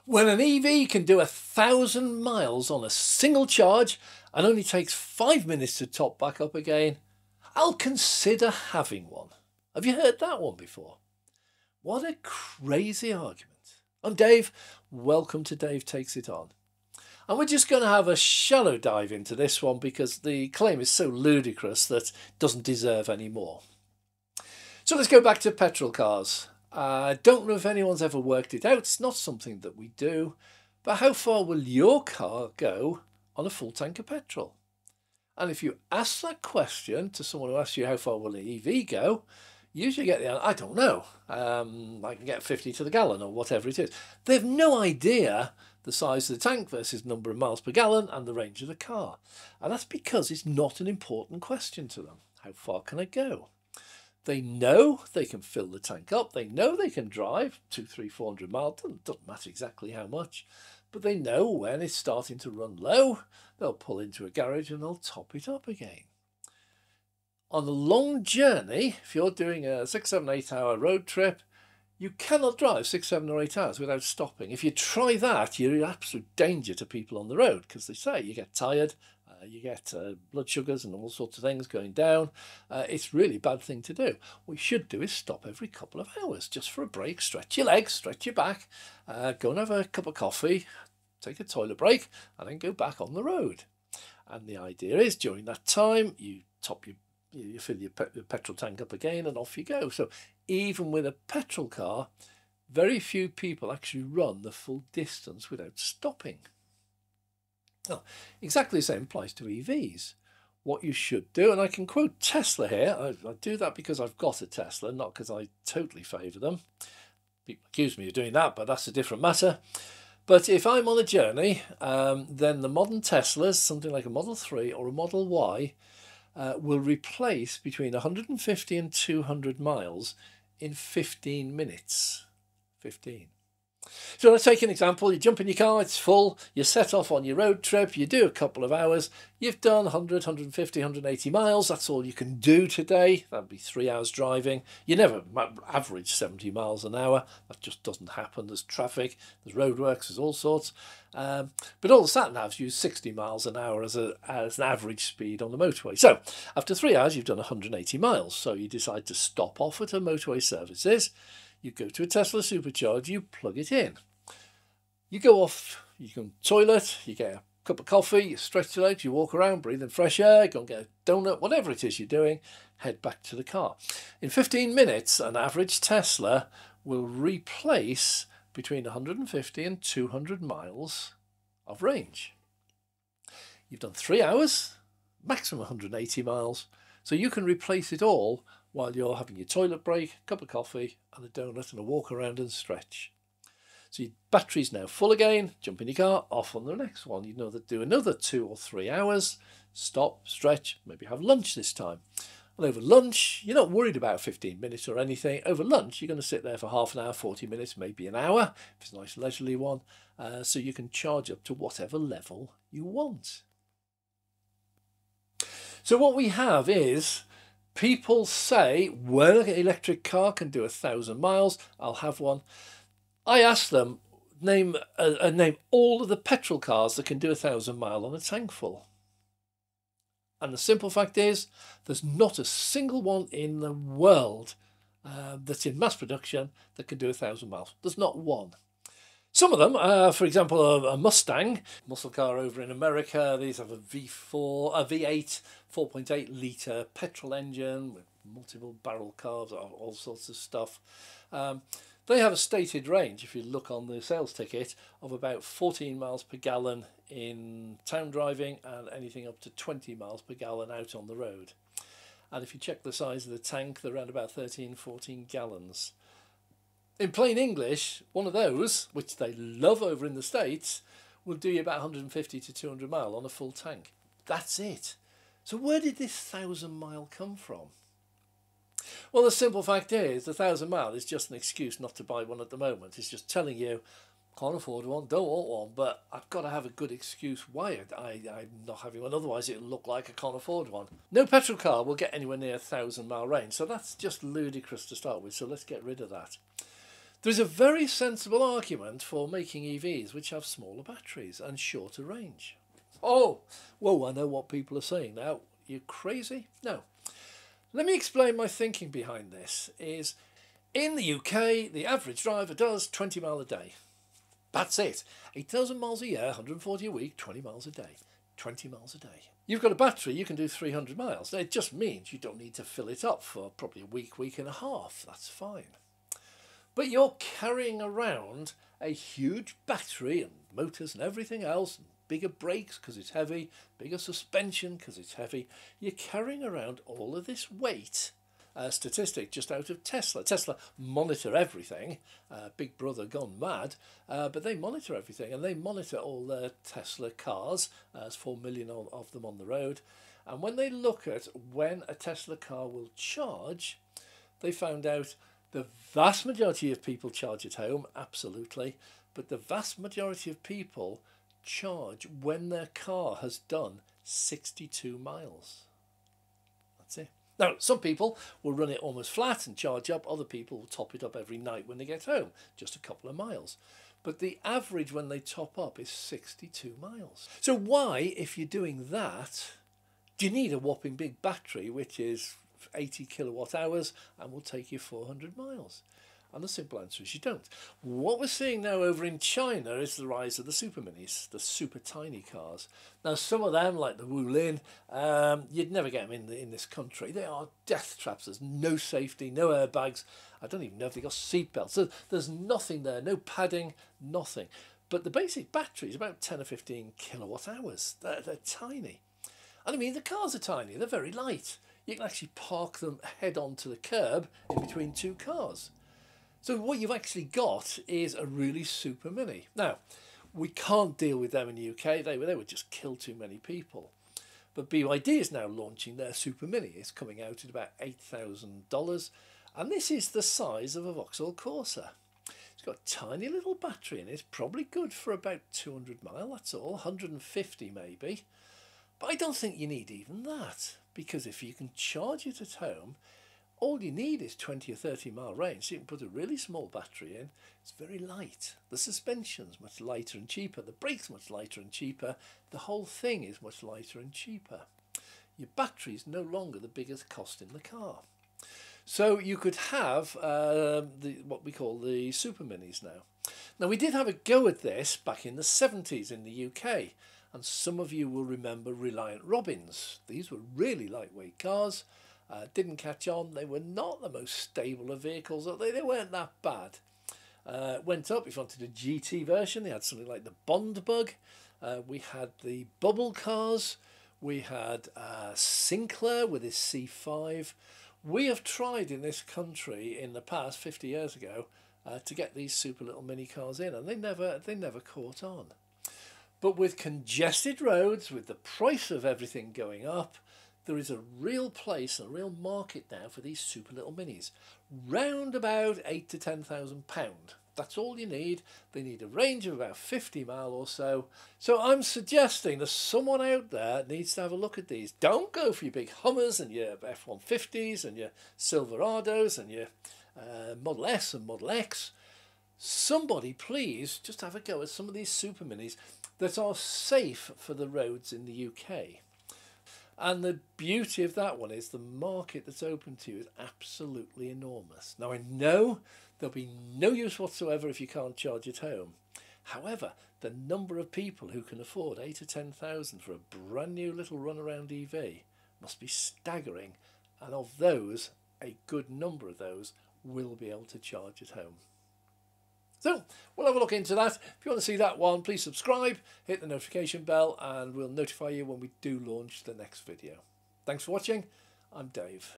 When an EV can do 1,000 miles on a single charge and only takes 5 minutes to top back up again, I'll consider having one. Have you heard that one before? What a crazy argument. I'm Dave. Welcome to Dave Takes It On. And we're just going to have a shallow dive into this one because the claim is so ludicrous that it doesn't deserve any more. So let's go back to petrol cars. I don't know if anyone's ever worked it out. It's not something that we do. But how far will your car go on a full tank of petrol? And if you ask that question to someone who asks you how far will an EV go, you usually get the answer, I don't know. I can get 50 to the gallon or whatever it is. They have no idea the size of the tank versus number of miles per gallon and the range of the car. And that's because it's not an important question to them. How far can I go? They know they can fill the tank up. They know they can drive 200, 300, 400 miles. Doesn't matter exactly how much. But they know when it's starting to run low, they'll pull into a garage and they'll top it up again. On a long journey, if you're doing a 6, 7, 8 hour road trip, you cannot drive 6, 7 or 8 hours without stopping. If you try that, you're in absolute danger to people on the road because they say you get tired, you get blood sugars and all sorts of things going down. It's really a bad thing to do. What you should do is stop every couple of hours just for a break, stretch your legs, stretch your back, go and have a cup of coffee, take a toilet break, and then go back on the road. And the idea is during that time, you fill your petrol tank up again and off you go. So even with a petrol car, very few people actually run the full distance without stopping. Now, exactly the same applies to EVs. What you should do, and I can quote Tesla here. I do that because I've got a Tesla, not because I totally favour them. People accuse me of doing that, but that's a different matter. But if I'm on a journey, then the modern Teslas, something like a Model 3 or a Model Y, will replace between 150 and 200 miles in 15 minutes. 15. So let's take an example. You jump in your car, it's full, you set off on your road trip, you do a couple of hours, you've done 100, 150, 180 miles. That's all you can do today. That'd be 3 hours driving. You never average 70 miles an hour. That just doesn't happen. There's traffic, there's roadworks, there's all sorts. But all the sat-navs use 60 miles an hour as an average speed on the motorway. So after 3 hours, you've done 180 miles. So you decide to stop off at a motorway services. You go to a Tesla supercharger, you plug it in. You go off, you can toilet, you get a cup of coffee, you stretch your legs, you walk around, breathe in fresh air, go and get a donut, whatever it is you're doing, head back to the car. In 15 minutes, an average Tesla will replace between 150 and 200 miles of range. You've done 3 hours, maximum 180 miles, so you can replace it all while you're having your toilet break, a cup of coffee and a donut and a walk around and stretch. So your battery's now full again, jump in your car, off on the next one. You know that do another 2 or 3 hours, stop, stretch, maybe have lunch this time. And over lunch, you're not worried about 15 minutes or anything. Over lunch, you're going to sit there for half an hour, 40 minutes, maybe an hour, if it's a nice leisurely one, so you can charge up to whatever level you want. So what we have is people say, well, an electric car can do 1,000 miles, I'll have one. I ask them, name all of the petrol cars that can do 1,000 miles on a tank full. And the simple fact is, there's not a single one in the world that's in mass production that can do 1,000 miles. There's not one. Some of them, for example, a Mustang, muscle car over in America, these have a V8, 4.8 litre petrol engine with multiple barrel carbs, all sorts of stuff. They have a stated range, if you look on the sales ticket, of about 14 miles per gallon in town driving and anything up to 20 miles per gallon out on the road. And if you check the size of the tank, they're around about 13, 14 gallons. In plain English, one of those, which they love over in the States, will do you about 150 to 200 mile on a full tank. That's it. So where did this 1,000 mile come from? Well, the simple fact is, the 1,000 mile is just an excuse not to buy one at the moment. It's just telling you, can't afford one, don't want one, but I've got to have a good excuse why I'm not having one. Otherwise, it'll look like I can't afford one. No petrol car will get anywhere near 1,000 mile range, so that's just ludicrous to start with. So let's get rid of that. There is a very sensible argument for making EVs which have smaller batteries and shorter range. Oh, whoa, I know what people are saying now. You're crazy? No. Let me explain my thinking behind this. Is in the UK, the average driver does 20 miles a day. That's it. 8,000 miles a year, 140 a week, 20 miles a day. 20 miles a day. You've got a battery, you can do 300 miles. It just means you don't need to fill it up for probably a week, week and a half. That's fine. But you're carrying around a huge battery and motors and everything else, and bigger brakes because it's heavy, bigger suspension because it's heavy. You're carrying around all of this weight. Statistic just out of Tesla. Tesla monitor everything. Big Brother gone mad, but they monitor everything, and they monitor all their Tesla cars. There's 4 million of them on the road. And when they look at when a Tesla car will charge, they found out the vast majority of people charge at home, absolutely, but the vast majority of people charge when their car has done 62 miles. That's it. Now, some people will run it almost flat and charge up. Other people will top it up every night when they get home, just a couple of miles. But the average when they top up is 62 miles. So why, if you're doing that, do you need a whopping big battery, which is 80 kilowatt hours and will take you 400 miles? And the simple answer is you don't. What we're seeing now over in China is the rise of the super minis, the super tiny cars. Now, some of them, like the Houten, you'd never get them in this country. They are death traps. There's no safety, no airbags. I don't even know if they've got seat belts. So there's nothing there, no padding, nothing. But the basic battery is about 10 or 15 kilowatt hours. They're tiny. And I mean, the cars are tiny. They're very light. You can actually park them head on to the curb in between two cars. So what you've actually got is a really super mini. Now, we can't deal with them in the UK. They would just kill too many people. But BYD is now launching their super mini. It's coming out at about $8,000. And this is the size of a Vauxhall Corsa. It's got a tiny little battery in it. Probably good for about 200 miles, that's all. 150 maybe. But I don't think you need even that. Because if you can charge it at home, all you need is 20 or 30 mile range, so you can put a really small battery in. It's very light. The suspension's much lighter and cheaper. The brakes much lighter and cheaper. The whole thing is much lighter and cheaper. Your battery is no longer the biggest cost in the car. So you could have what we call the super minis now. Now, we did have a go at this back in the 70s in the UK, and some of you will remember Reliant Robins. These were really lightweight cars. Didn't catch on. They were not the most stable of vehicles. They weren't that bad. Went up. If you wanted a GT version, they had something like the Bond Bug. We had the Bubble cars. We had Sinclair with his C5. We have tried in this country in the past, 50 years ago, to get these super little mini cars in, and they never caught on. But with congested roads, with the price of everything going up, there is a real place, a real market now for these super little minis. Round about £8,000 to £10,000. That's all you need. They need a range of about 50 miles or so. So I'm suggesting that someone out there needs to have a look at these. Don't go for your big Hummers and your F-150s and your Silverados and your Model S and Model X. Somebody please just have a go at some of these super minis that are safe for the roads in the UK. And the beauty of that one is the market that's open to you is absolutely enormous. Now, I know there'll be no use whatsoever if you can't charge at home. However, the number of people who can afford 8,000 to 10,000 for a brand new little runaround EV must be staggering. And of those, a good number of those will be able to charge at home. So we'll have a look into that. If you want to see that one, please subscribe, hit the notification bell, and we'll notify you when we do launch the next video. Thanks for watching. I'm Dave.